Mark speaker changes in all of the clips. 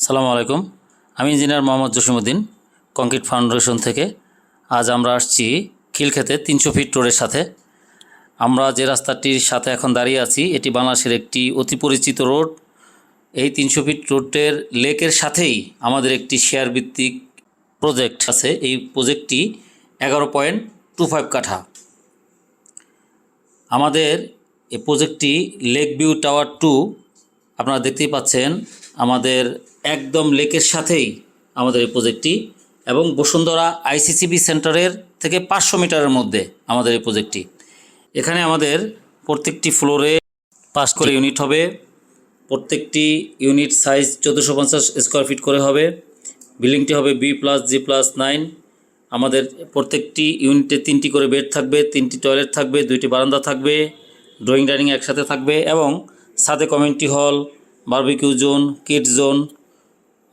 Speaker 1: সালামু আলাইকুম। আমি engineer Mohammad Jasimuddin, concrete foundation থেকে। আজ আমরা আসছি খিলক্ষেতে 300 ফিট রোডের সাথে। আমরা যে রাস্তাটির সাথে এখন দাঁড়িয়ে আছি এটি বাংলাদেশের একটি অতি পরিচিত রোড। এই 300 ফিট রোডের লেকের সাথেই আমাদের একটি শেয়ার ভিত্তিক প্রজেক্ট আছে। এই প্রজেক্টটি 11.25 কাঠা। আমাদের এই প্রজেক্টটি লেক ভিউ টাওয়ার 2, আপনারা দেখতেই পাচ্ছেন আমাদের একদম লেকের সাথেই আমাদের এই প্রজেক্টটি, এবং বসুন্ধরা আইসিসিবি সেন্টারের থেকে 500 মিটারের মধ্যে আমাদের এই প্রজেক্টটি। এখানে আমাদের প্রত্যেকটি ফ্লোরে 5 করে ইউনিট হবে। প্রত্যেকটি ইউনিট সাইজ 1450 স্কোয়ার ফিট করে হবে। বিল্ডিংটি হবে B+G+9। আমাদের প্রত্যেকটি ইউনিটে 3টি করে বেড থাকবে, 3টি টয়লেট থাকবে, 2টি বারান্দা থাকবে, ড্রয়িং ডাইনিং একসাথে থাকবে, এবং সাথে community hall, barbecue zone, kids zone,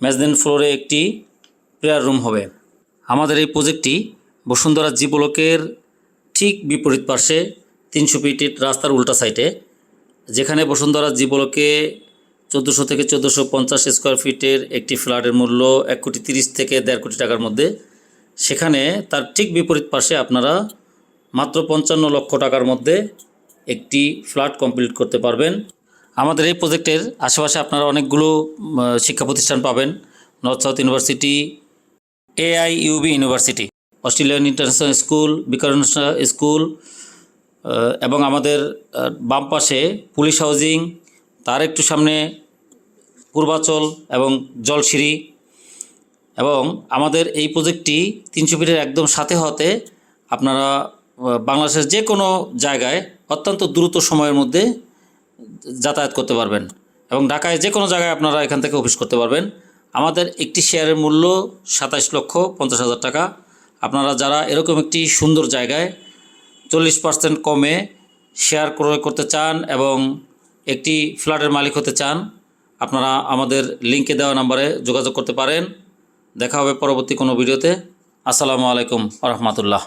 Speaker 1: mezzanine ফ্লোরে একটি প্রেয়ার রুম হবে। আমাদের এই প্রজেক্টটি বসুন্ধরা জি ব্লকের ঠিক বিপরীত পাশে 300 ফিটের রাস্তার উল্টা সাইডে, যেখানে বসুন্ধরা জি ব্লকে 1400 থেকে 1450 স্কোয়ার ফিটের একটি ফ্ল্যাটের মূল্য 1,30,00,000 থেকে 1.5 কোটি টাকার মধ্যে। সেখানে তার ঠিক বিপরীত পাশে আপনারা মাত্র 55 লক্ষ টাকার মধ্যে একটি ফ্ল্যাট কমপ্লিট করতে পারবেন। আমাদের এই প্রজেক্টের আশেপাশে আপনারা অনেকগুলো শিক্ষা প্রতিষ্ঠান পাবেন। North south university, AIUB university, Australian international school, Viqarunnisa school, এবং আমাদের বাম পাশে পুলিশ হাউজিং, তার একটু সামনে পূর্বাচল এবং জলসিঁড়ি। এবং আমাদের এই প্রজেক্টটি 300 ফিটের একদম সাথে হতে আপনারা বাংলাদেশের যে কোনো জায়গায় অত্যন্ত দ্রুত সময়ের মধ্যে যাতায়াত করতে পারবেন, এবং ঢাকায় যে কোনো জায়গায় আপনারা এখান থেকে অফিস করতে পারবেন। আমাদের একটি শেয়ারের মূল্য 27,50,000 টাকা। আপনারা যারা এরকম একটি সুন্দর জায়গায় 40% কমে শেয়ার ক্রয় করতে চান এবং একটি ফ্ল্যাটের মালিক হতে চান, আপনারা আমাদের লিঙ্কে দেওয়া নাম্বারে যোগাযোগ করতে পারেন। দেখা হবে পরবর্তী কোনো ভিডিওতে। আসসালামু আলাইকুম ওয়া রাহমাতুল্লাহ।